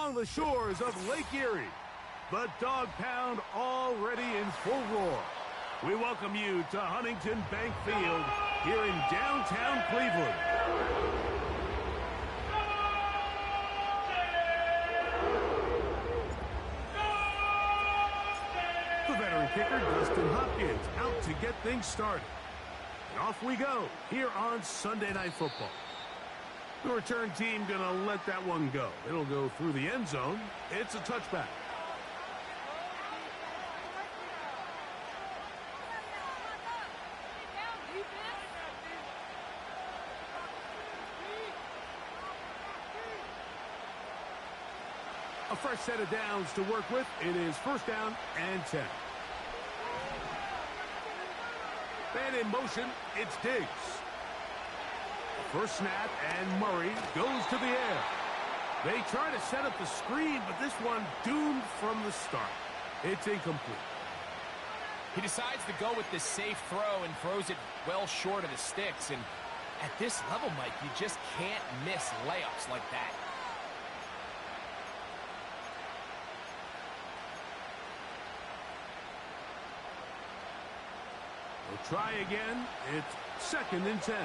along the shores of Lake Erie. The Dog Pound already in full roar. We welcome you to Huntington Bank Field here in downtown Cleveland. The veteran kicker, Dustin Hopkins, out to get things started. And off we go here on Sunday Night Football. The return team going to let that one go. It'll go through the end zone. It's a touchback. A fresh set of downs to work with. It is first down and 10. And in motion, it's Diggs. First snap, and Murray goes to the air. They try to set up the screen, but this one doomed from the start. It's incomplete. He decides to go with this safe throw and throws it well short of the sticks. And at this level, Mike, you just can't miss layups like that. We'll try again. It's second and 10.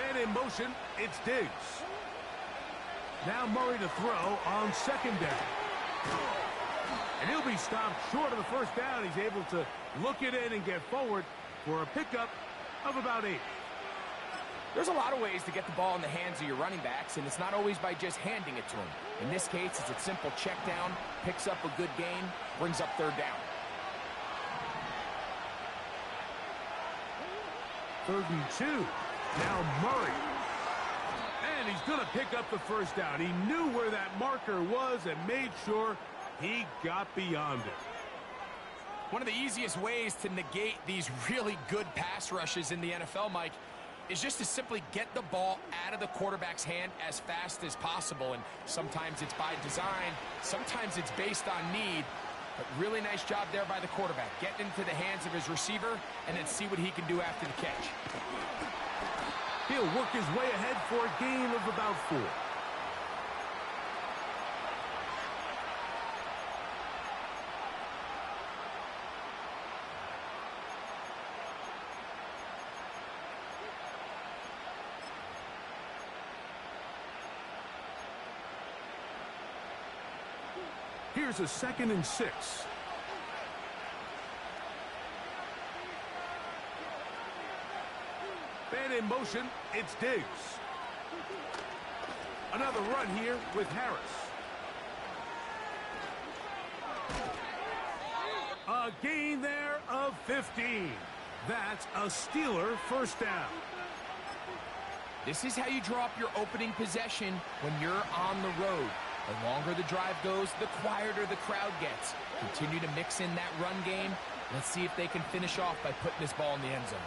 And in motion, it's Diggs. Now Murray to throw on second down. And he'll be stopped short of the first down. He's able to look it in and get forward for a pickup of about 8. There's a lot of ways to get the ball in the hands of your running backs, and it's not always by just handing it to them. In this case, it's a simple check down, picks up a good gain, brings up third down. Third and 2. Now Murray. And he's going to pick up the first down. He knew where that marker was and made sure he got beyond it. One of the easiest ways to negate these really good pass rushes in the NFL, Mike, is just to simply get the ball out of the quarterback's hand as fast as possible. And sometimes it's by design, sometimes it's based on need. But really nice job there by the quarterback. Getting into the hands of his receiver and then see what he can do after the catch. He'll work his way ahead for a gain of about 4. Here's a second and 6. And in motion, it's Diggs. Another run here with Harris. A gain there of 15. That's a Steeler first down. This is how you draw up your opening possession when you're on the road. The longer the drive goes, the quieter the crowd gets. Continue to mix in that run game. Let's see if they can finish off by putting this ball in the end zone.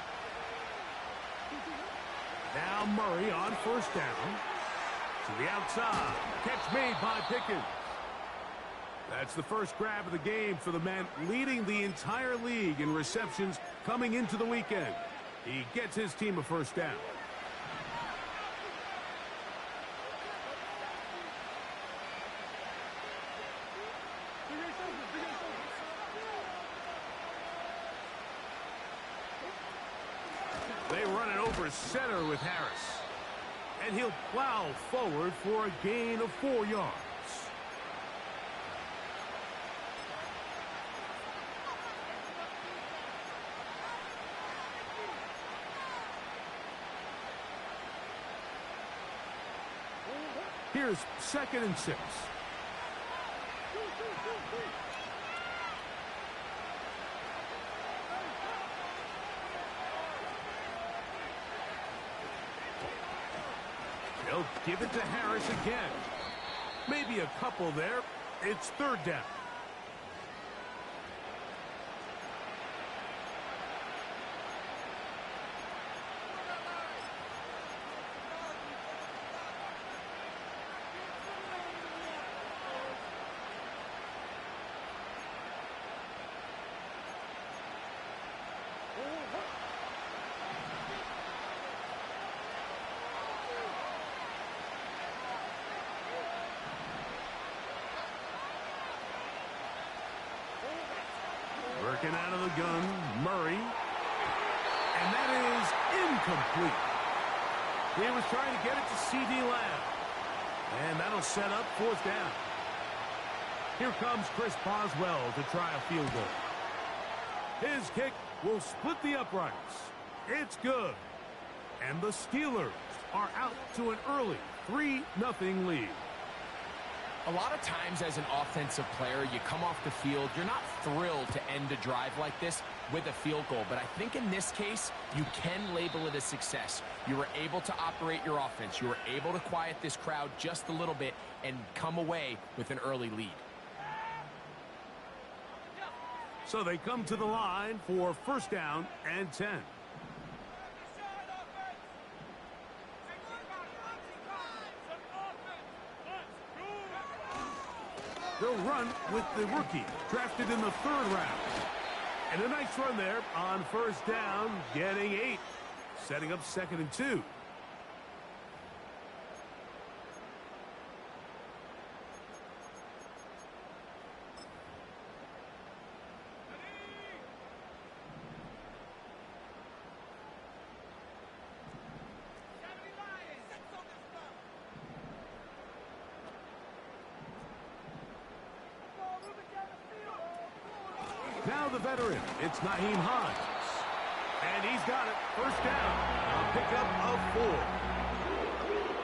Now Murray on first down. To the outside. Catch made by Pickens. That's the first grab of the game for the man leading the entire league in receptions coming into the weekend. He gets his team a first down. They run it over center with Harris. And he'll plow forward for a gain of 4 yards. Here's second and 6. They'll give it to Harris again. Maybe a couple there. It's third down. Looking out of the gun, Murray. And that is incomplete. He was trying to get it to C.D. Lamb. And that'll set up fourth down. Here comes Chris Boswell to try a field goal. His kick will split the uprights. It's good. And the Steelers are out to an early 3-0 lead. A lot of times as an offensive player, you come off the field, you're not thrilled to end a drive like this with a field goal. But I think in this case, you can label it a success. You were able to operate your offense. You were able to quiet this crowd just a little bit and come away with an early lead. So they come to the line for first down and 10. They'll run with the rookie, drafted in the 3rd round. And a nice run there on first down, getting 8. Setting up 2nd and 2. Now the veteran, it's Naheem Hines. And he's got it, first down, a pickup of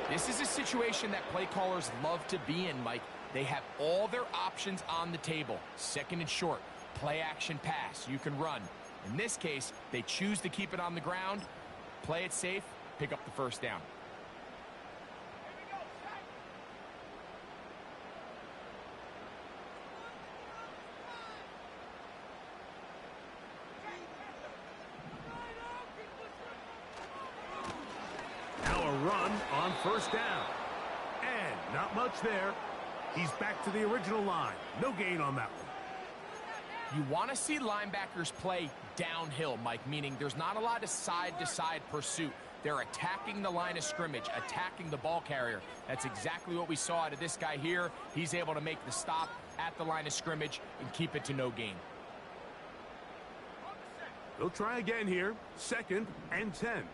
4. This is a situation that play callers love to be in, Mike. They have all their options on the table. 2nd and short, play action pass, you can run. In this case, they choose to keep it on the ground, play it safe, pick up the first down. Run on first down. And not much there. He's back to the original line. No gain on that one. You want to see linebackers play downhill, Mike, meaning there's not a lot of side-to-side pursuit. They're attacking the line of scrimmage, attacking the ball carrier. That's exactly what we saw out of this guy here. He's able to make the stop at the line of scrimmage and keep it to no gain. They'll try again here. 2nd and 10.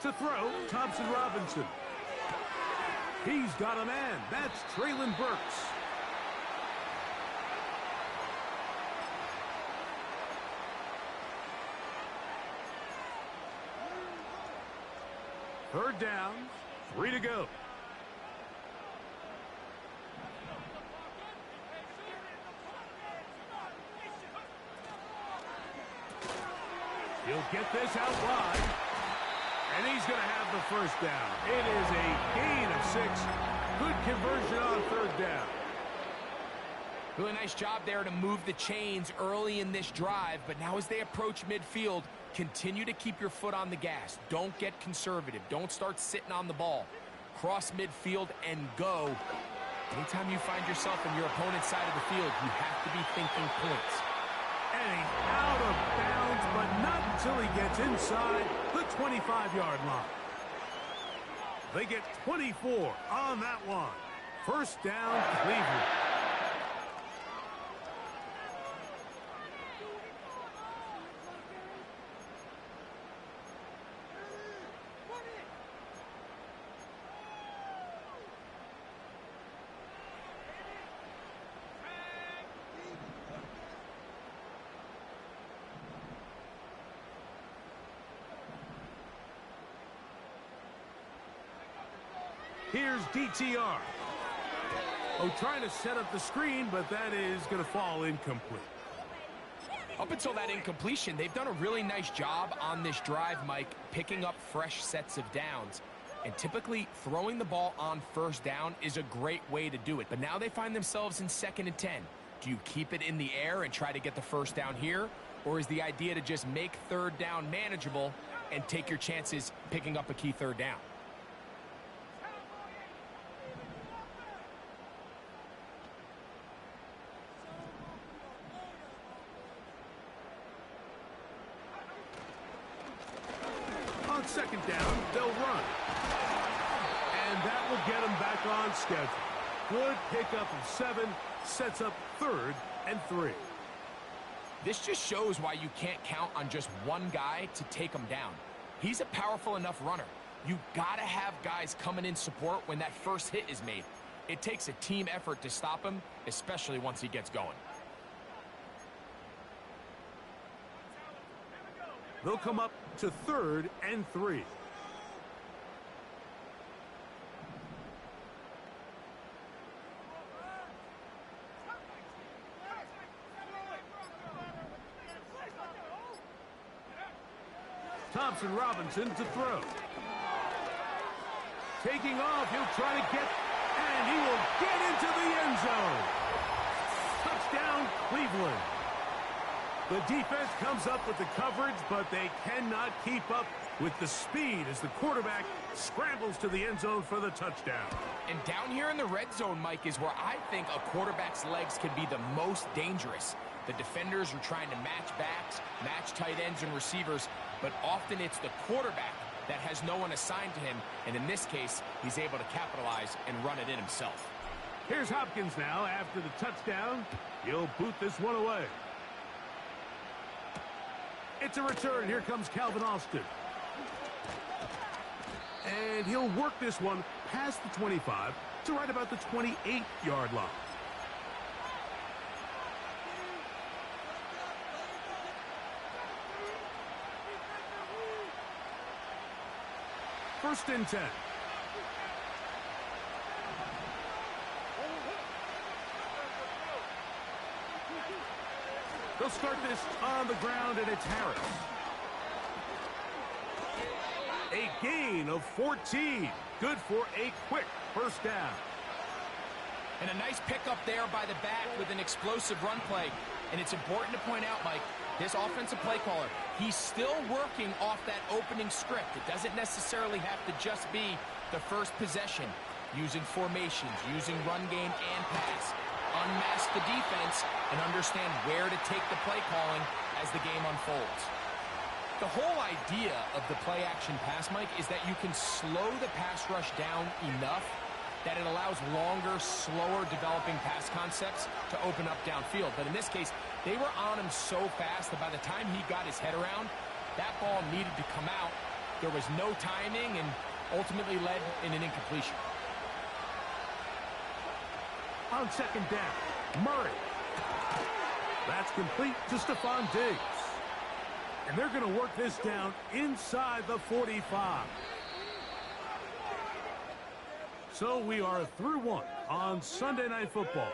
To throw, Thompson-Robinson. He's got a man. That's Treylon Burks. Third down, 3 to go. He'll get this out wide. And he's going to have the first down. It is a gain of 6. Good conversion on 3rd down. Really nice job there to move the chains early in this drive. But now as they approach midfield, continue to keep your foot on the gas. Don't get conservative. Don't start sitting on the ball. Cross midfield and go. Anytime you find yourself on your opponent's side of the field, you have to be thinking points. And he's out of bounds, but not until he gets inside the 25-yard line. They get 24 on that one. First down, Cleveland. Here's DTR. Oh, trying to set up the screen, but that is going to fall incomplete. Up until that incompletion, they've done a really nice job on this drive, Mike, picking up fresh sets of downs. And typically, throwing the ball on first down is a great way to do it. But now they find themselves in 2nd and 10. Do you keep it in the air and try to get the first down here? Or is the idea to just make 3rd down manageable and take your chances picking up a key 3rd down? On 2nd down, they'll run. And And that will get him back on schedule. Good pickup of 7, sets up 3rd and 3. This just shows why you can't count on just one guy to take him down. He's a powerful enough runner. You gotta have guys coming in support when that first hit is made. It takes a team effort to stop him, especially once he gets going. They'll come up to 3rd and 3. Thompson Robinson to throw. Taking off, he'll try to get, and he will get into the end zone. Touchdown, Cleveland. The defense comes up with the coverage, but they cannot keep up with the speed as the quarterback scrambles to the end zone for the touchdown. And down here in the red zone, Mike, is where I think a quarterback's legs can be the most dangerous. The defenders are trying to match backs, match tight ends and receivers, but often it's the quarterback that has no one assigned to him, and in this case, he's able to capitalize and run it in himself. Here's Hopkins now after the touchdown. He'll boot this one away. It's a return. Here comes Calvin Austin. And he'll work this one past the 25 to right about the 28-yard line. First and 10. They'll start this on the ground, and it's Harris. A gain of 14. Good for a quick first down. And a nice pickup there by the back with an explosive run play. And it's important to point out, Mike, this offensive play caller, he's still working off that opening script. It doesn't necessarily have to just be the first possession. Using formations, using run game and pass. Unmask the defense and understand where to take the play calling as the game unfolds. The whole idea of the play-action pass, Mike, is that you can slow the pass rush down enough that it allows longer, slower developing pass concepts to open up downfield. But in this case, they were on him so fast that by the time he got his head around, that ball needed to come out. There was no timing and ultimately led in an incompletion. On second down, Murray. That's complete to Stephon Diggs. And they're going to work this down inside the 45. So we are through one on Sunday Night Football.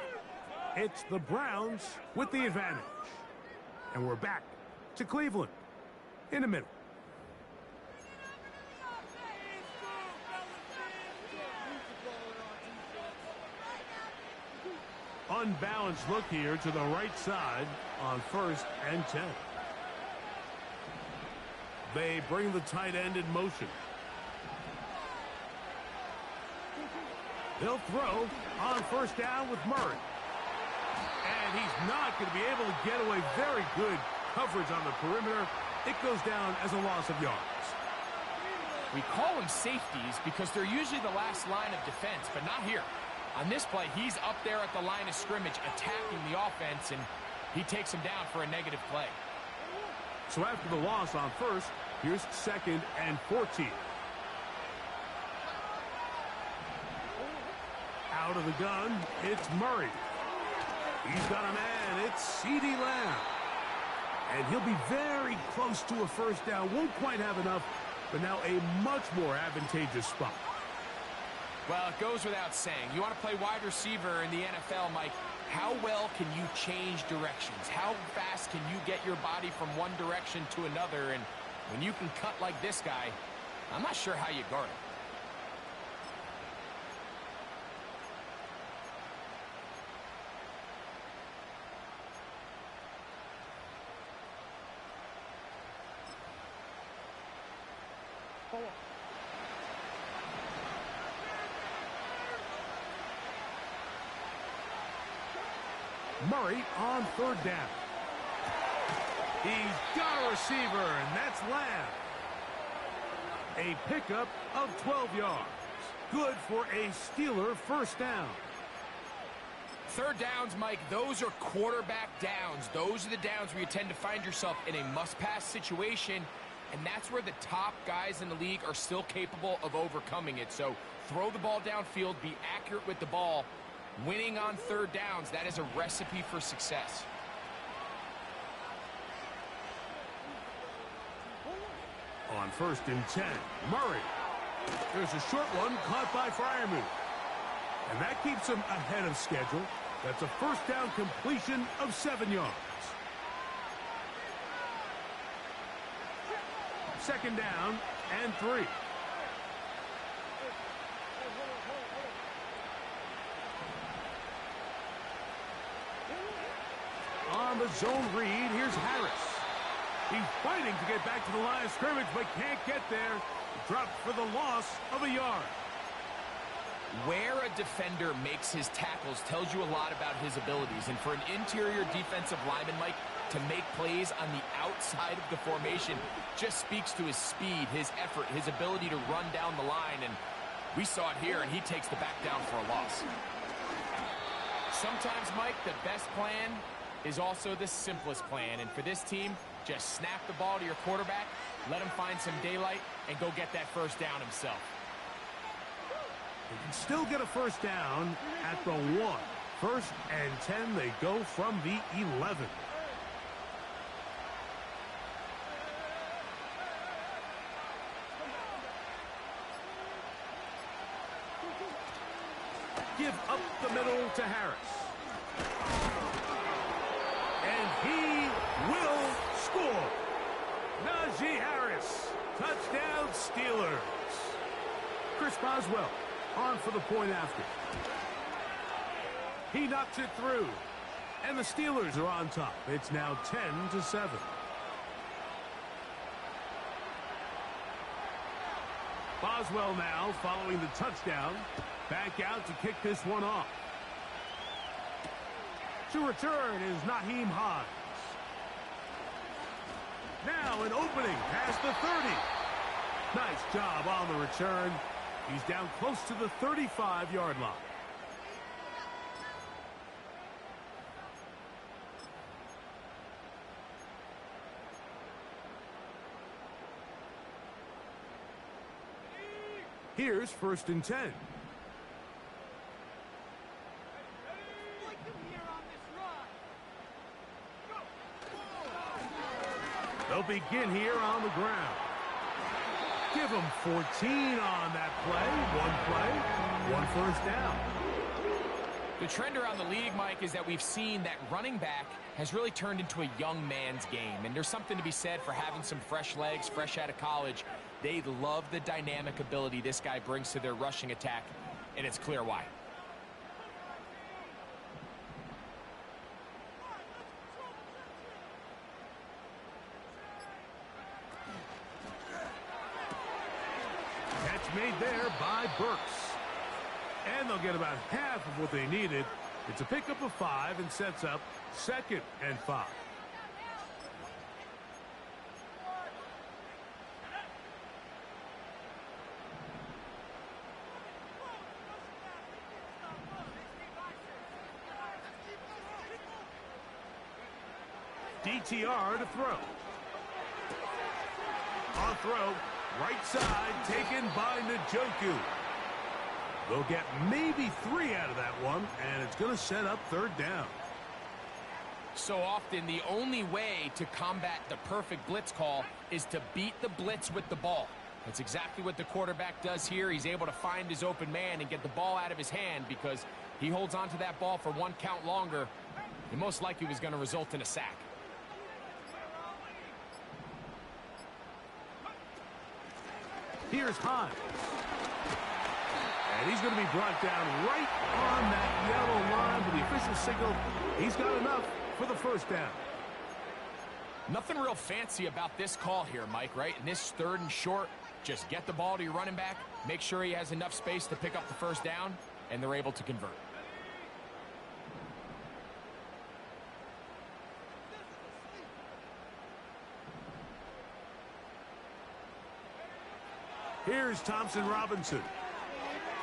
It's the Browns with the advantage. And we're back to Cleveland in a minute. Unbalanced look here to the right side on 1st and 10. They bring the tight end in motion. They'll throw on 1st down with Murray. And he's not going to be able to get away. Very good coverage on the perimeter. It goes down as a loss of yards. We call them safeties because they're usually the last line of defense, but not here. On this play, he's up there at the line of scrimmage attacking the offense, and he takes him down for a negative play. So after the loss on 1st, here's 2nd and 14. Out of the gun, it's Murray. He's got a man. It's CeeDee Lamb. And he'll be very close to a 1st down. Won't quite have enough, but now a much more advantageous spot. Well, it goes without saying. You want to play wide receiver in the NFL, Mike. How well can you change directions? How fast can you get your body from one direction to another? And when you can cut like this guy, I'm not sure how you guard him. Murray on 3rd down. He's got a receiver, and that's Lamb. A pickup of 12 yards. Good for a Steeler first down. Third downs, Mike, those are quarterback downs. Those are the downs where you tend to find yourself in a must-pass situation, and that's where the top guys in the league are still capable of overcoming it. So throw the ball downfield, be accurate with the ball. Winning on third downs, that is a recipe for success. On 1st and 10, Murray. There's a short one caught by Freiermuth. And that keeps him ahead of schedule. That's a first down completion of 7 yards. 2nd down and 3. On the zone read, here's Harris. He's fighting to get back to the line of scrimmage, but can't get there. Dropped for the loss of a yard. Where a defender makes his tackles tells you a lot about his abilities. And for an interior defensive lineman, Mike, to make plays on the outside of the formation just speaks to his speed, his effort, his ability to run down the line. And we saw it here, and he takes the back down for a loss. Sometimes, Mike, the best plan is also the simplest plan. And for this team, just snap the ball to your quarterback, let him find some daylight, and go get that first down himself. They can still get a first down at the 1. 1st and 10, they go from the 11. Give up the middle to Harris. And he will score. Najee Harris. Touchdown Steelers. Chris Boswell on for the point after. He knocks it through. And the Steelers are on top. It's now 10-7. Boswell now following the touchdown. Back out to kick this one off. To return is Naheem Hines. Now an opening past the 30. Nice job on the return. He's down close to the 35-yard line. Here's 1st and 10. They'll begin here on the ground. Give them 14 on that play. One first down. The trend around the league, Mike, is that we've seen that running back has really turned into a young man's game. And there's something to be said for having some fresh legs, fresh out of college. They love the dynamic ability this guy brings to their rushing attack, and it's clear why. Catch made there by Burks. And they'll get about half of what they needed. It's a pickup of 5 and sets up 2nd and 5. DTR to throw. On throw, right side, taken by Njoku. They'll get maybe 3 out of that one, and it's going to set up 3rd down. So often, the only way to combat the perfect blitz call is to beat the blitz with the ball. That's exactly what the quarterback does here. He's able to find his open man and get the ball out of his hand because he holds on to that ball for 1 count longer. It most likely was going to result in a sack. Here's Hines. And he's going to be brought down right on that yellow line with the official signal. He's got enough for the 1st down. Nothing real fancy about this call here, Mike, right? In this 3rd and short, just get the ball to your running back, make sure he has enough space to pick up the 1st down, and they're able to convert. Here's Thompson Robinson.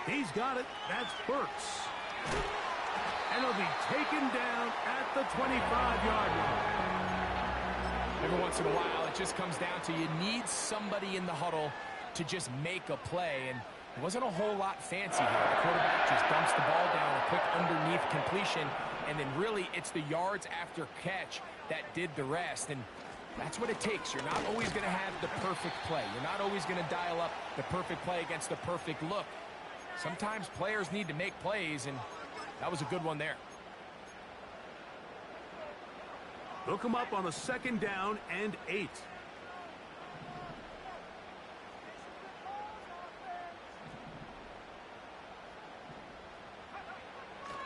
He's got it. That's Burks. And he'll be taken down at the 25-yard line. Every once in a while, it just comes down to you need somebody in the huddle to just make a play. And it wasn't a whole lot fancy here. The quarterback just dumps the ball down, a quick underneath completion, and then really it's the yards after catch that did the rest. And that's what it takes. You're not always going to have the perfect play. You're not always going to dial up the perfect play against the perfect look. Sometimes players need to make plays, and that was a good one there. They'll come up on a 2nd down and 8.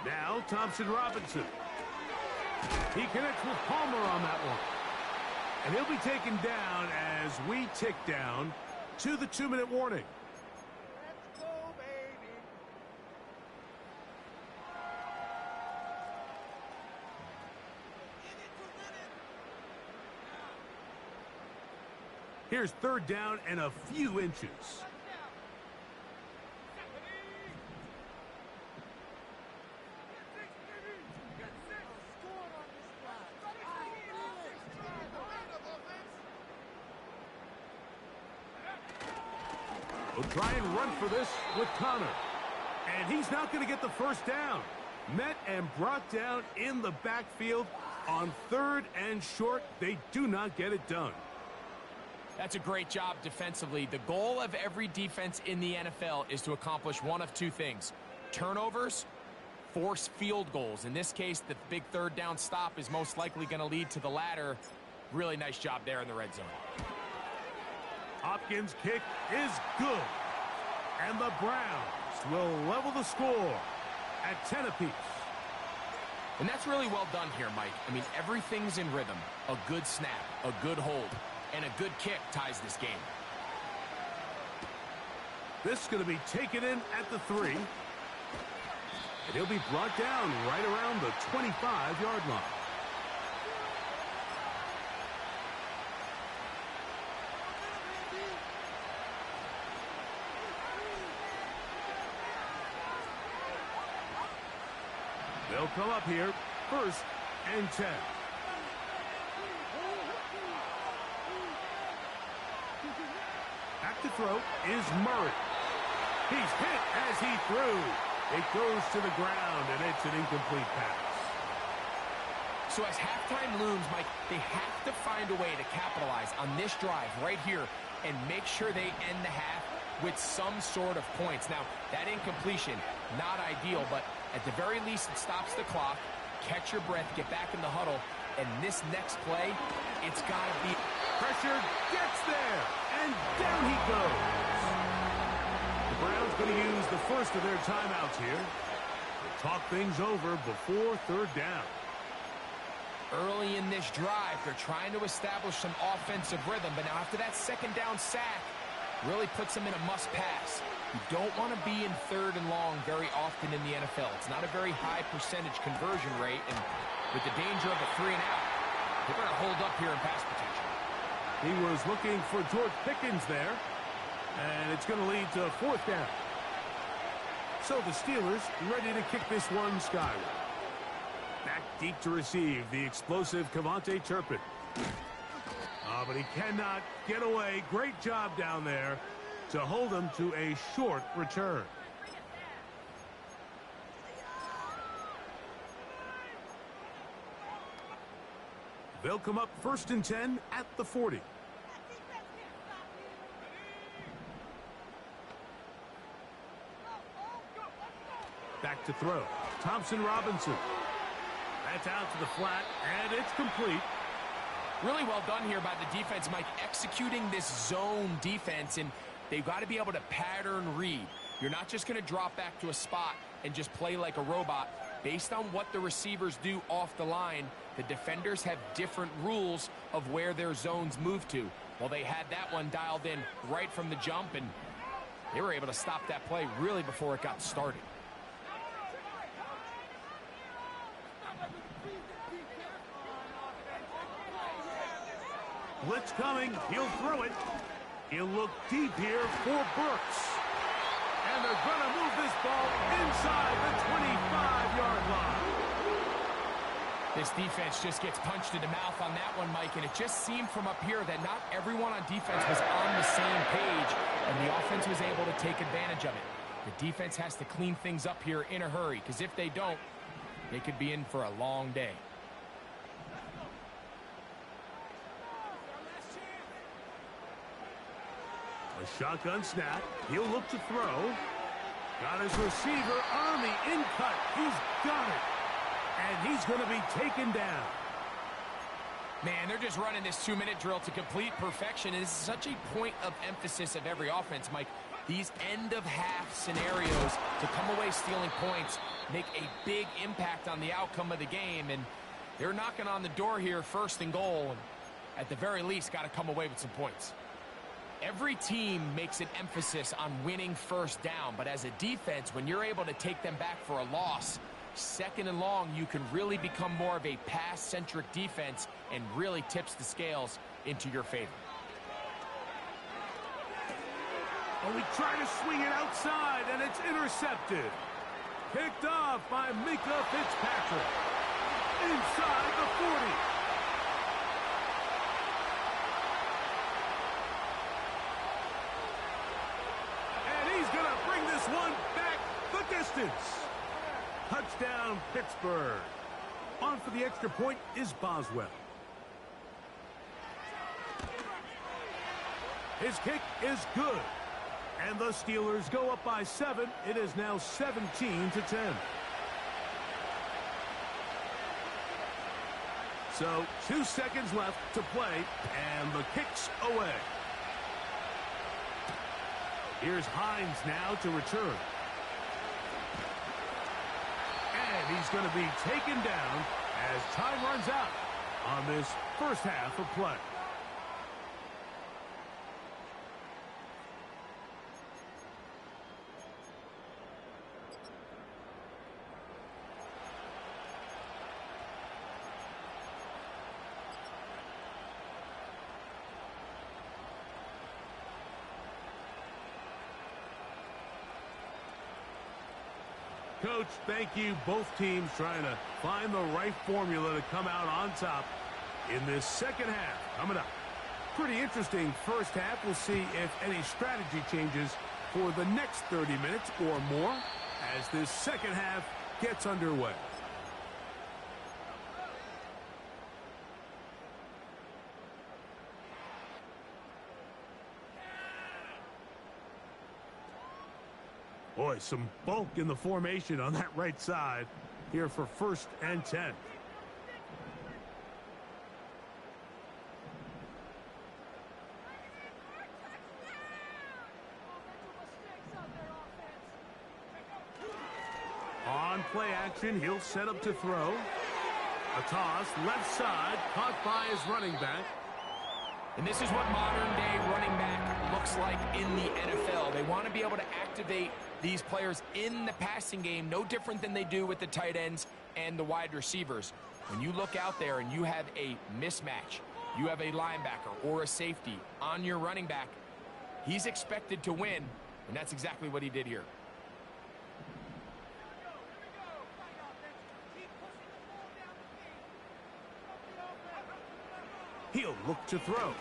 Now Thompson Robinson. He connects with Palmer on that one. And he'll be taken down as we tick down to the 2-minute warning. Let's go, baby. Here's 3rd down and a few inches. We'll try and run for this with Connor. And he's not going to get the 1st down. Met and brought down in the backfield on 3rd and short. They do not get it done. That's a great job defensively. The goal of every defense in the NFL is to accomplish one of 2 things. Turnovers, force field goals. In this case, the big 3rd down stop is most likely going to lead to the latter. Really nice job there in the red zone. Hopkins' kick is good. And the Browns will level the score at 10 apiece. And that's really well done here, Mike. I mean, everything's in rhythm. A good snap, a good hold, and a good kick ties this game. This is going to be taken in at the 3. And he'll be brought down right around the 25-yard line. They'll come up here, 1st and 10. Back to throw is Murray. He's hit as he threw. It goes to the ground, and it's an incomplete pass. So as halftime looms, Mike, they have to find a way to capitalize on this drive right here and make sure they end the half with some sort of points. Now, that incompletion, not ideal, but at the very least, it stops the clock. Catch your breath, get back in the huddle, and this next play, it's got to be... Pressure gets there, and down he goes. The Browns going to use the first of their timeouts here to talk things over before 3rd down. Early in this drive, they're trying to establish some offensive rhythm, but now after that 2nd down sack, really puts them in a must-pass. You don't want to be in 3rd and long very often in the NFL. It's not a very high percentage conversion rate, and with the danger of a 3-and-out, they're going to hold up here in pass protection. He was looking for George Pickens there, and it's going to lead to 4th down. So the Steelers ready to kick this one skyward. Back deep to receive the explosive Cavante Turpin. But he cannot get away. Great job down there to hold him to a short return. They'll come up 1st and 10 at the 40. Back to throw. Thompson Robinson. That's out to the flat, and it's complete. Really well done here by the defense, Mike, executing this zone defense, and they've got to be able to pattern read. You're not just going to drop back to a spot and just play like a robot. Based on what the receivers do off the line, the defenders have different rules of where their zones move to. Well, they had that one dialed in right from the jump, and they were able to stop that play really before it got started. Blitz coming. He'll throw it. He'll look deep here for Burks. And they're going to move this ball inside the 25-yard line. This defense just gets punched in the mouth on that one, Mike, and it just seemed from up here that not everyone on defense was on the same page, and the offense was able to take advantage of it. The defense has to clean things up here in a hurry, because if they don't, they could be in for a long day. A shotgun snap. He'll look to throw. Got his receiver on the in-cut. He's got it. And he's going to be taken down. Man, they're just running this 2-minute drill to complete perfection. And this is such a point of emphasis of every offense, Mike. These end-of-half scenarios to come away stealing points make a big impact on the outcome of the game. And they're knocking on the door here, first and goal. And at the very least, got to come away with some points. Every team makes an emphasis on winning first down, but as a defense, when you're able to take them back for a loss, second and long, you can really become more of a pass-centric defense and really tips the scales into your favor. Oh, he tried to swing it outside, and it's intercepted. Picked off by Mika Fitzpatrick. Inside the 40. One back the distance. Touchdown, Pittsburgh. On for the extra point is Boswell. His kick is good. And the Steelers go up by 7. It is now 17-10. So 2 seconds left to play, and the kick's away. Here's Hines now to return. And he's going to be taken down as time runs out on this first half of play. Coach, thank you. Both teams trying to find the right formula to come out on top in this second half. Coming up, pretty interesting first half. We'll see if any strategy changes for the next 30 minutes or more as this second half gets underway. Boy, some bulk in the formation on that right side here for 1st and 10. On play action, he'll set up to throw. A toss, left side, caught by his running back. And this is what modern-day running back looks like in the NFL. They want to be able to activate these players in the passing game, no different than they do with the tight ends and the wide receivers. When you look out there and you have a mismatch, you have a linebacker or a safety on your running back, he's expected to win, and that's exactly what he did here. He'll look to throw.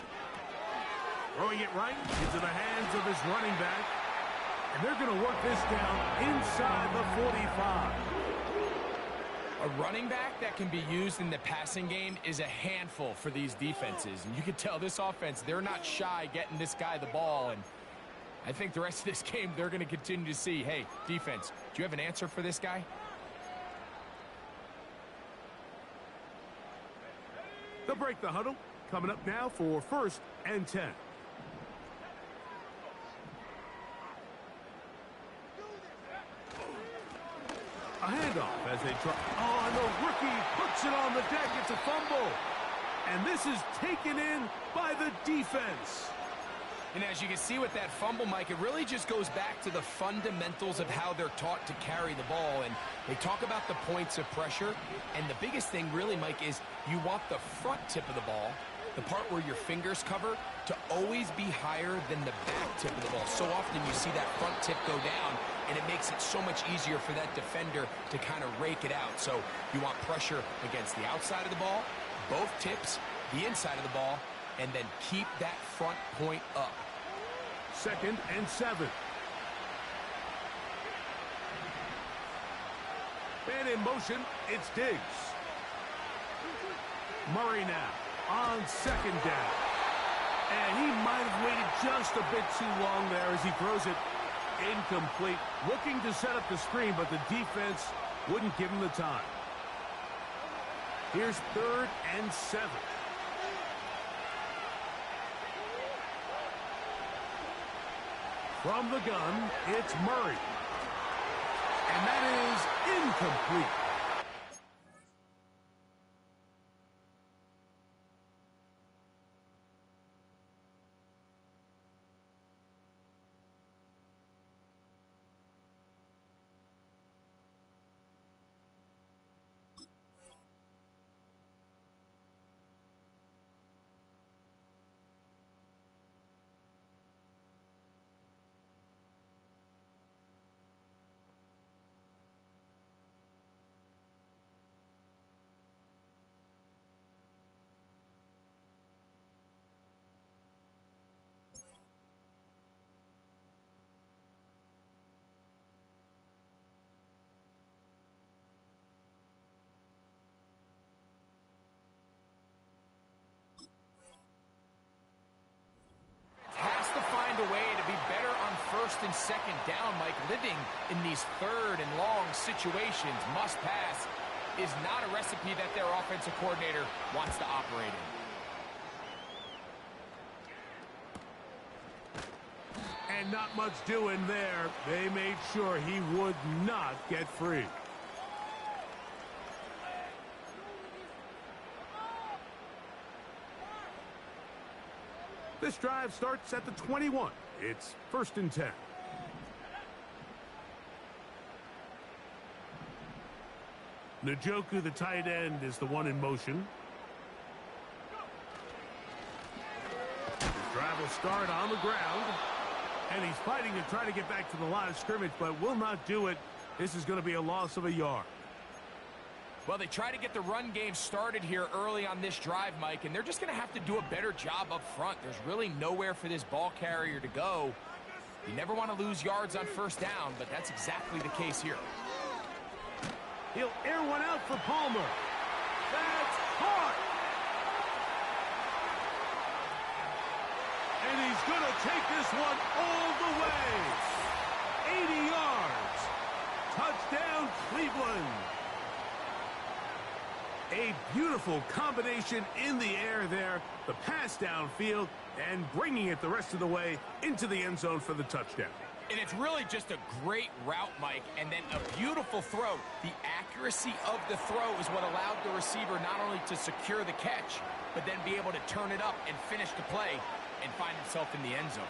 Throwing it right into the hands of his running back. And they're going to work this down inside the 45. A running back that can be used in the passing game is a handful for these defenses. And you can tell this offense, they're not shy getting this guy the ball. And I think the rest of this game, they're going to continue to see, hey, defense, do you have an answer for this guy? They'll break the huddle. Coming up now for 1st and 10. A handoff as they try. Oh, and the rookie puts it on the deck. It's a fumble. And this is taken in by the defense. And as you can see with that fumble, Mike, it really just goes back to the fundamentals of how they're taught to carry the ball. And they talk about the points of pressure. And the biggest thing really, Mike, is you want the front tip of the ball the part where your fingers cover, to always be higher than the back tip of the ball. So often you see that front tip go down, and it makes it so much easier for that defender to kind of rake it out. So you want pressure against the outside of the ball, both tips, the inside of the ball, and then keep that front point up. 2nd and 7. Man in motion, it's Diggs. Murray now on 2nd down. And he might have waited just a bit too long there as he throws it incomplete. Looking to set up the screen, but the defense wouldn't give him the time. Here's 3rd and 7. From the gun, it's Murray. And that is incomplete. A way to be better on 1st and 2nd down, Mike. Living in these 3rd and long situations, must pass, is not a recipe that their offensive coordinator wants to operate in. And not much doing there. They made sure he would not get free. This drive starts at the 21. It's 1st and 10. Njoku, the tight end, is the one in motion. The drive will start on the ground. And he's fighting to try to get back to the line of scrimmage, but will not do it. This is going to be a loss of a yard. Well, they try to get the run game started here early on this drive, Mike, and they're just going to have to do a better job up front. There's really nowhere for this ball carrier to go. You never want to lose yards on 1st down, but that's exactly the case here. He'll air one out for Palmer. That's caught. And he's going to take this one all the way. 80 yards. Touchdown, Cleveland. A beautiful combination in the air there. The pass downfield and bringing it the rest of the way into the end zone for the touchdown. And it's really just a great route, Mike, and then a beautiful throw. The accuracy of the throw is what allowed the receiver not only to secure the catch, but then be able to turn it up and finish the play and find himself in the end zone.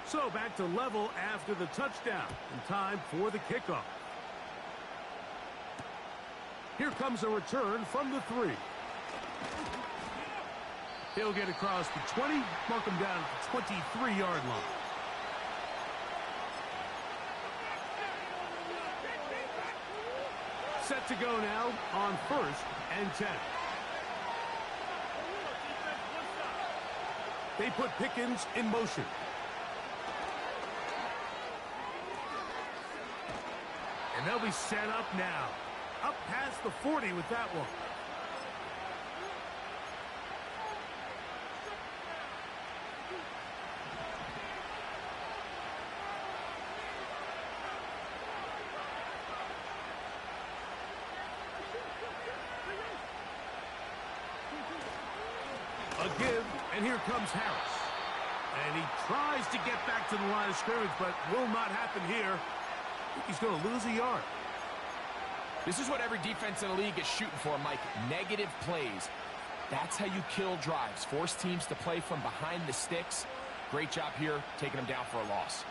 So back to level after the touchdown, and time for the kickoff. Here comes a return from the 3. He'll get across the 20, mark him down at the 23-yard line. Set to go now on 1st and 10. They put Pickens in motion. And they'll be set up now. Up past the 40 with that one. A give, and here comes Harris. And he tries to get back to the line of scrimmage, but will not happen here. He's going to lose a yard. This is what every defense in the league is shooting for, Mike. Negative plays. That's how you kill drives. Force teams to play from behind the sticks. Great job here, taking them down for a loss.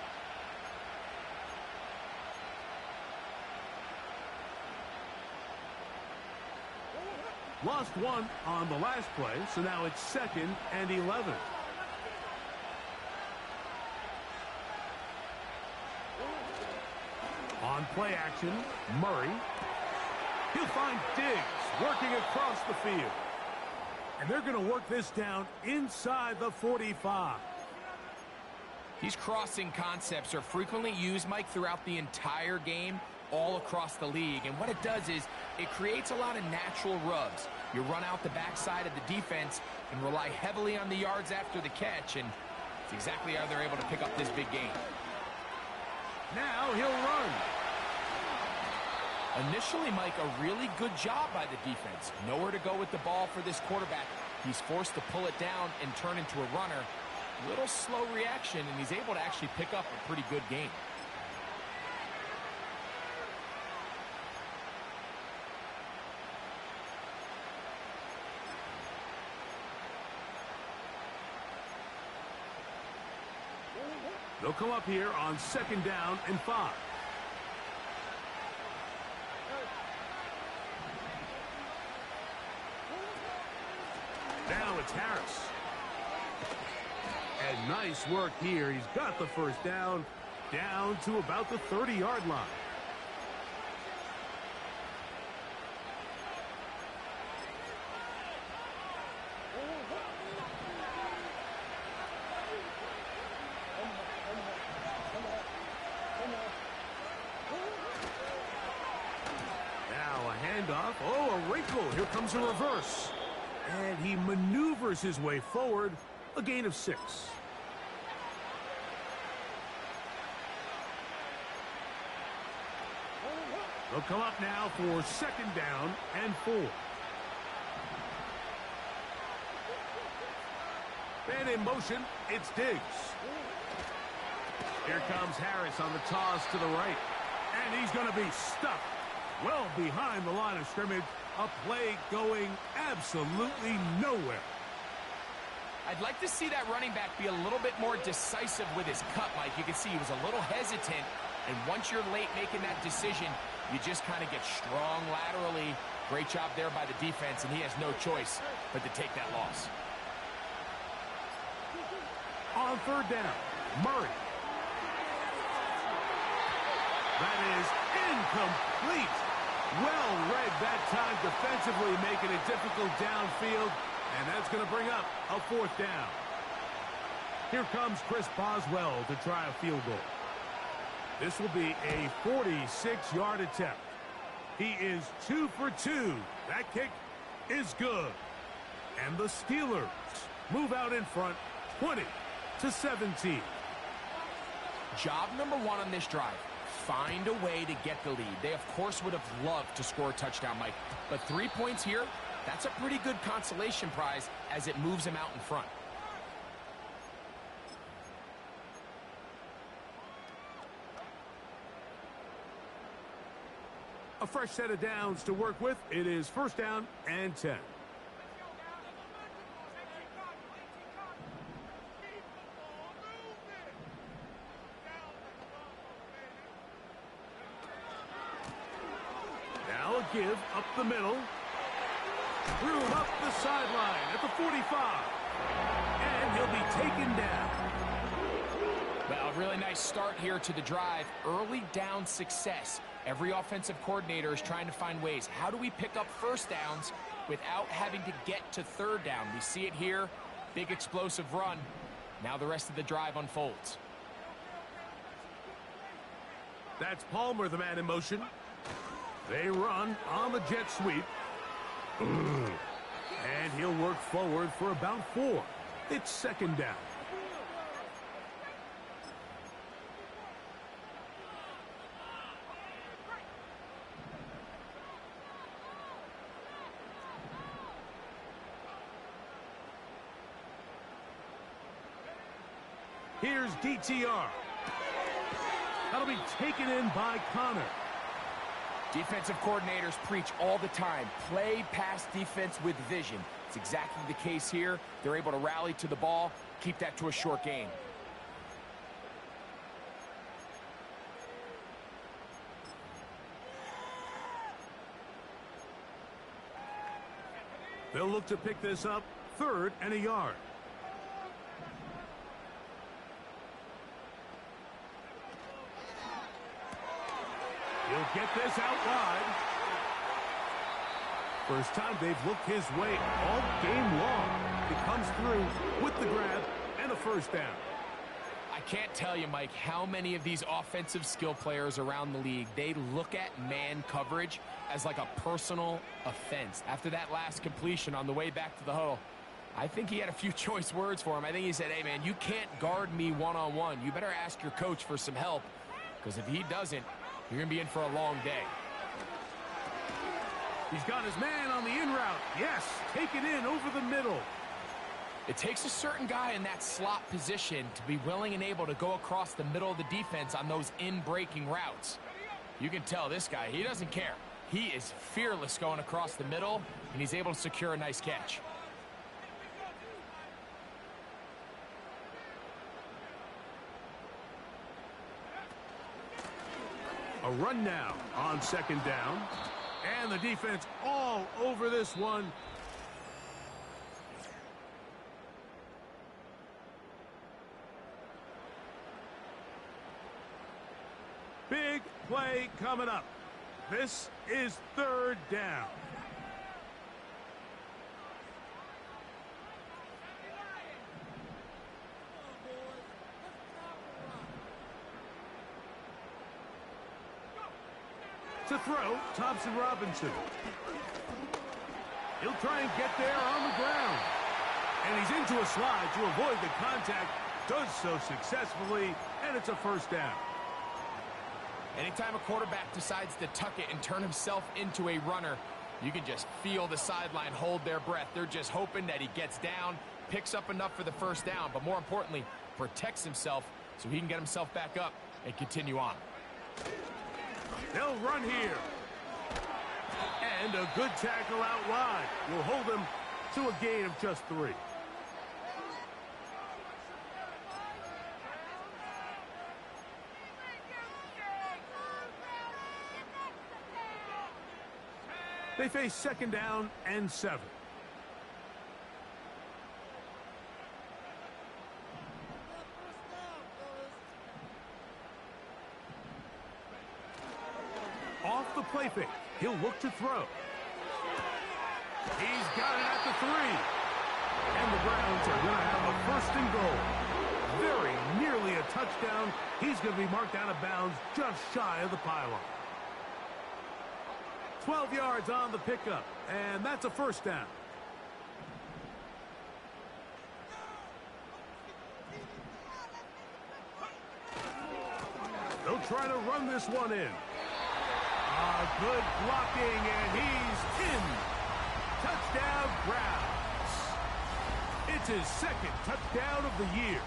Lost one on the last play, so now it's 2nd and 11. On play action, Murray. He'll find Diggs working across the field. And they're going to work this down inside the 45. These crossing concepts are frequently used, Mike, throughout the entire game, all across the league. And what it does is it creates a lot of natural rubs. You run out the backside of the defense and rely heavily on the yards after the catch, and it's exactly how they're able to pick up this big game. Now he'll run. Initially, Mike, a really good job by the defense. Nowhere to go with the ball for this quarterback. He's forced to pull it down and turn into a runner. Little slow reaction, and he's able to actually pick up a pretty good game. They'll come up here on 2nd down and 5. Now it's Harris. And nice work here. He's got the first down to about the 30-yard line. Now a handoff. Oh, a wrinkle. Here comes a reverse. And he maneuvers his way forward. A gain of 6. They'll come up now for 2nd down and 4. And in motion, it's Diggs. Here comes Harris on the toss to the right. And he's going to be stuck well behind the line of scrimmage. A play going absolutely nowhere. I'd like to see that running back be a little bit more decisive with his cut, Mike. You can see he was a little hesitant, and once you're late making that decision, you just kind of get strong laterally. Great job there by the defense, and he has no choice but to take that loss. On 3rd down, Murray. That is incomplete. Well read that time defensively, making it difficult downfield. And that's going to bring up a 4th down. Here comes Chris Boswell to try a field goal. This will be a 46-yard attempt. He is 2 for 2. That kick is good. And the Steelers move out in front, 20-17. Job number 1 on this drive. Find a way to get the lead. They, of course, would have loved to score a touchdown, Mike. But 3 points here, that's a pretty good consolation prize as it moves him out in front. A fresh set of downs to work with. It is 1st down and 10. Now a give up the middle. Threw him up the sideline at the 45. And he'll be taken down. Well, a really nice start here to the drive. Early down success. Every offensive coordinator is trying to find ways. How do we pick up 1st downs without having to get to 3rd down? We see it here. Big explosive run. Now the rest of the drive unfolds. That's Palmer, the man in motion. They run on the jet sweep. And he'll work forward for about 4. It's 2nd down. Here's DTR. That'll be taken in by Connor. Defensive coordinators preach all the time. Play pass defense with vision. It's exactly the case here. They're able to rally to the ball, keep that to a short game. They'll look to pick this up, 3rd and a yard. He'll get this out wide. First time they've looked his way all game long. He comes through with the grab and a first down. I can't tell you, Mike, how many of these offensive skill players around the league, they look at man coverage as like a personal offense. After that last completion on the way back to the huddle, I think he had a few choice words for him. I think he said, hey, man, you can't guard me one-on-one. You better ask your coach for some help, because if he doesn't, you're going to be in for a long day. He's got his man on the in route. Yes, take it in over the middle. It takes a certain guy in that slot position to be willing and able to go across the middle of the defense on those in-breaking routes. You can tell this guy, he doesn't care. He is fearless going across the middle, and he's able to secure a nice catch. A run now on 2nd down. And the defense all over this one. Big play coming up. This is 3rd down. To throw, Thompson-Robinson. He'll try and get there on the ground. And he's into a slide to avoid the contact. Does so successfully, and it's a first down. Anytime a quarterback decides to tuck it and turn himself into a runner, you can just feel the sideline hold their breath. They're just hoping that he gets down, picks up enough for the first down, but more importantly, protects himself so he can get himself back up and continue on. They'll run here. And a good tackle out wide will hold them to a gain of just 3. They face 2nd down and 7. Off the play fake, he'll look to throw. He's got it at the 3. And the Browns are going to have a 1st and goal. Very nearly a touchdown. He's going to be marked out of bounds just shy of the pylon. 12 yards on the pickup, and that's a first down. They'll try to run this one in. Good blocking, and he's in. Touchdown, Browns. It's his 2nd touchdown of the year.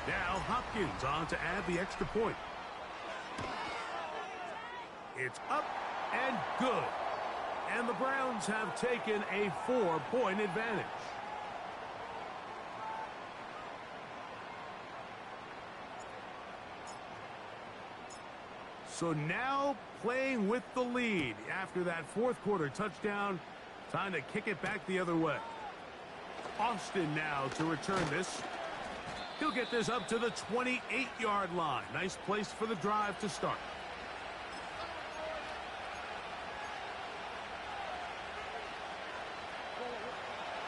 Now Hopkins on to add the extra point. It's up and good. And the Browns have taken a 4-point advantage. So now playing with the lead after that 4th quarter touchdown. Time to kick it back the other way. Austin now to return this. He'll get this up to the 28-yard line. Nice place for the drive to start.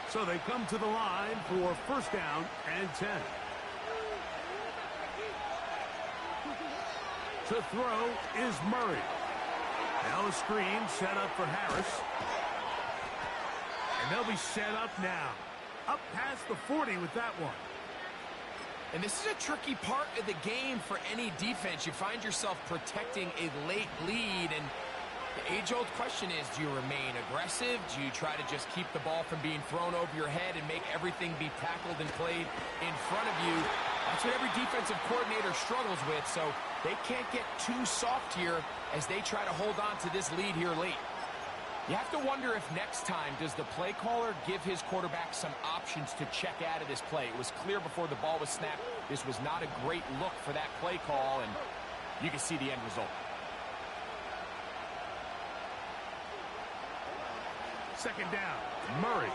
So they come to the line for 1st down and 10. To throw is Murray. Now a screen set up for Harris. And they'll be set up now. Up past the 40 with that one. And this is a tricky part of the game for any defense. You find yourself protecting a late lead, and the age-old question is, do you remain aggressive? Do you try to just keep the ball from being thrown over your head and make everything be tackled and played in front of you? That's what every defensive coordinator struggles with, so they can't get too soft here as they try to hold on to this lead here late. You have to wonder if next time, does the play caller give his quarterback some options to check out of this play? It was clear before the ball was snapped. This was not a great look for that play call, and you can see the end result. Second down, Murray.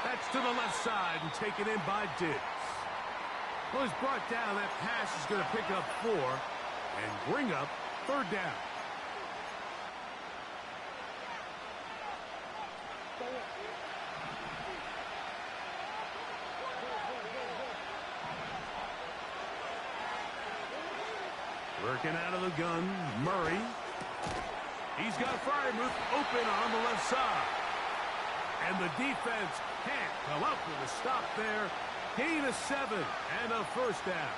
That's to the left side and taken in by Diggs. Well, he's brought down. That pass is going to pick up 4 and bring up third down. Working out of the gun, Murray. He's got Fryermuth open on the left side. And the defense can't come up with a stop there. Gain of 7 and a first down.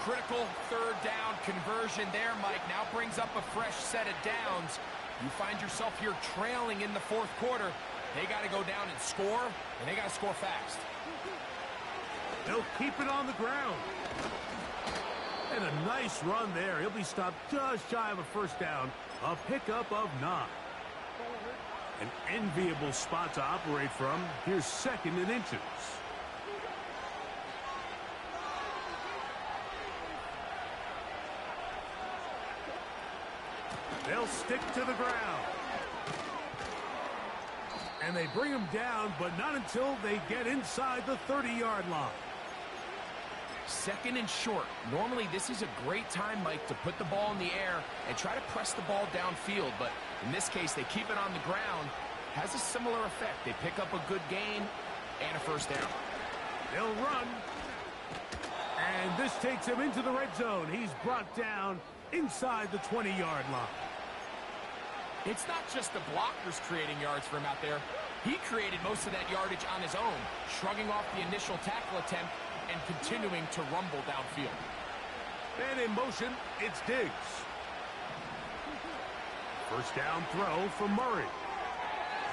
Critical third down conversion there, Mike. Now brings up a fresh set of downs. You find yourself here trailing in the fourth quarter. They got to go down and score, and they got to score fast. They'll keep it on the ground. And a nice run there. He'll be stopped just shy of a first down. A pickup of 9. An enviable spot to operate from. Here's second and inches. They'll stick to the ground. And they bring him down, but not until they get inside the 30-yard line. Second and short. Normally, this is a great time, Mike, to put the ball in the air and try to press the ball downfield. But in this case, they keep it on the ground. Has a similar effect. They pick up a good gain and a first down. They'll run. And this takes him into the red zone. He's brought down inside the 20-yard line. It's not just the blockers creating yards for him out there. He created most of that yardage on his own, shrugging off the initial tackle attempt and continuing to rumble downfield. And in motion, it's Diggs. First down throw for Murray.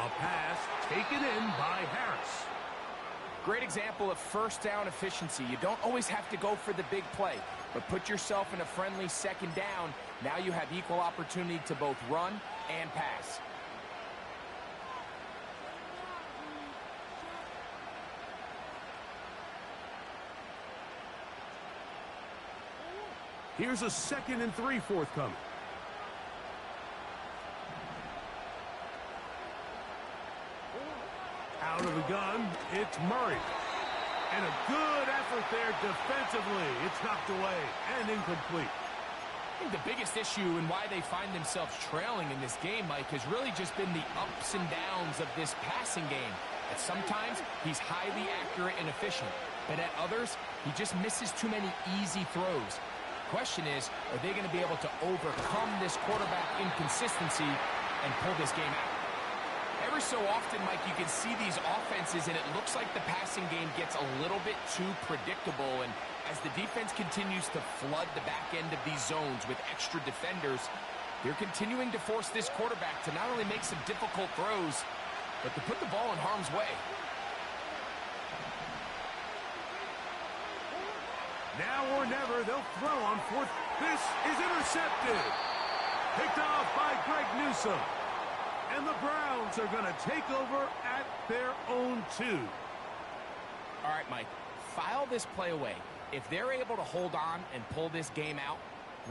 A pass taken in by Harris. Great example of first down efficiency. You don't always have to go for the big play, but put yourself in a friendly second down. Now you have equal opportunity to both run and pass. Here's a 2nd and 3 forthcoming. Out of the gun, it's Murray. And a good effort there defensively. It's knocked away and incomplete. I think the biggest issue and why they find themselves trailing in this game, Mike, has really just been the ups and downs of this passing game. At sometimes, he's highly accurate and efficient, but at others, he just misses too many easy throws. The question is, are they going to be able to overcome this quarterback inconsistency and pull this game out? Every so often, Mike, you can see these offenses, and it looks like the passing game gets a little bit too predictable. And as the defense continues to flood the back end of these zones with extra defenders, they're continuing to force this quarterback to not only make some difficult throws, but to put the ball in harm's way. Now or never, they'll throw on 4th. This is intercepted. Picked off by Greg Newsome. And the Browns are going to take over at their own 2. All right, Mike, file this play away. If they're able to hold on and pull this game out,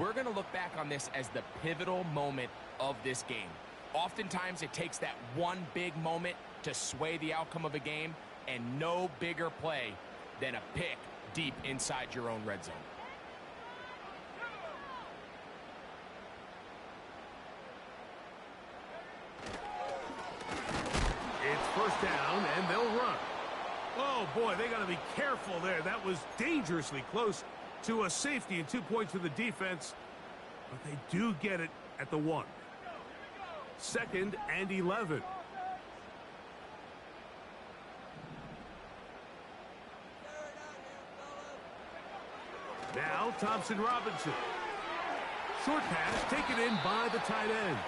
we're going to look back on this as the pivotal moment of this game. Oftentimes, it takes that one big moment to sway the outcome of a game, and no bigger play than a pick deep inside your own red zone. It's first down, and they'll run. Oh, boy, they got to be careful there. That was dangerously close to a safety and 2 points for the defense. But they do get it at the 1. 2nd and 11. Now Thompson Robinson. Short pass taken in by the tight end.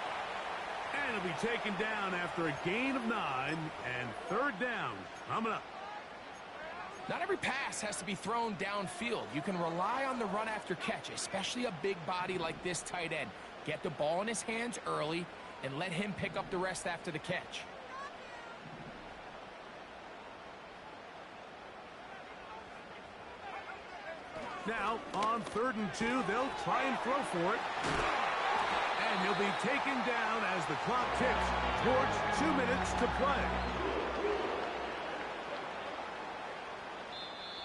And it'll be taken down after a gain of 9 and third down coming up. Not every pass has to be thrown downfield. You can rely on the run after catch, especially a big body like this tight end. Get the ball in his hands early and let him pick up the rest after the catch. Now, on 3rd and 2, they'll try and throw for it. And he'll be taken down as the clock ticks towards 2 minutes to play.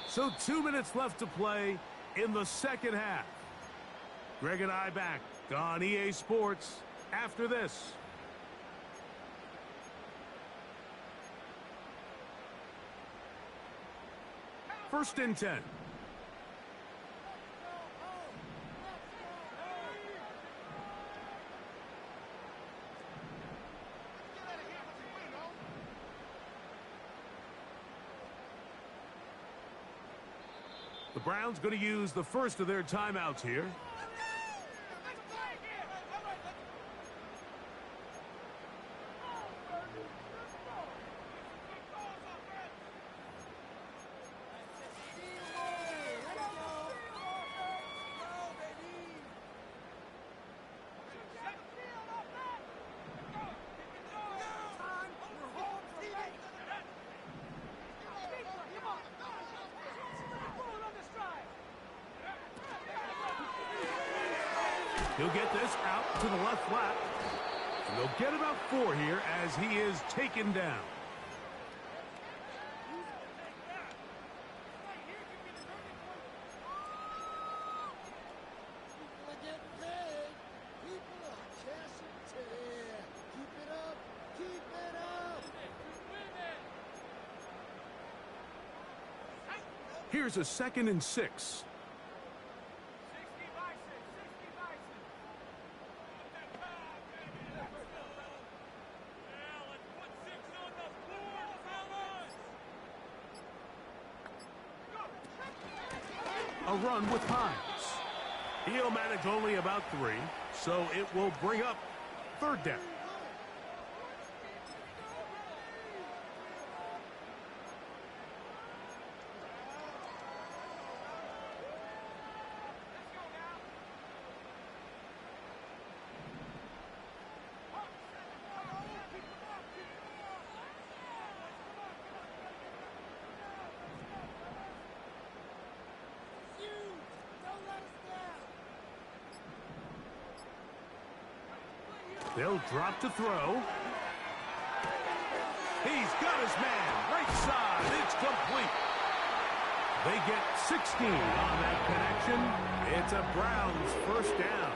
So 2 minutes left to play in the second half. Greg and I back on EA Sports after this. First and 10. The Browns going to use the first of their timeouts here. He'll get this out to the left flat. And they'll get about 4 here as he is taken down. Here's a 2nd and 6. A run with Hines. He'll manage only about 3, so it will bring up 3rd down. They'll drop to throw. He's got his man. Right side. It's complete. They get 16 on that connection. It's a Browns first down.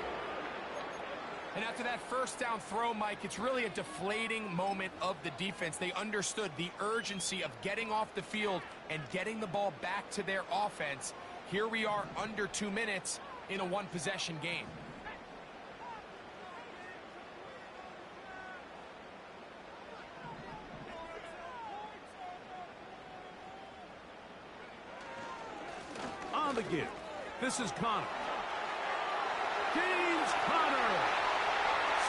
And after that first down throw, Mike, it's really a deflating moment of the defense. They understood the urgency of getting off the field and getting the ball back to their offense. Here we are under 2 minutes in a one-possession game. On the give. This is Connor. James Conner.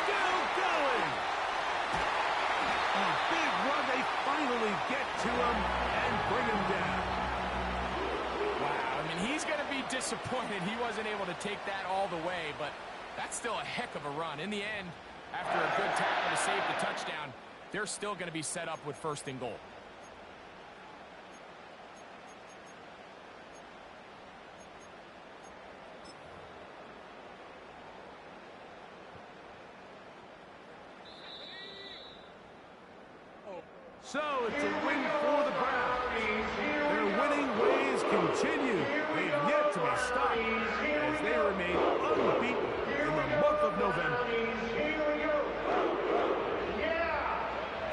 Still going. A big run. They finally get to him and bring him down. Wow. I mean, he's going to be disappointed he wasn't able to take that all the way, but that's still a heck of a run. In the end, after a good tackle to save the touchdown, they're still going to be set up with 1st and goal. So it's a win for the Browns. Their winning ways continue. They've yet to be stopped as they remain unbeaten in the month of November.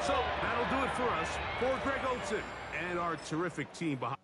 So that'll do it for us. For Greg Olson and our terrific team behind.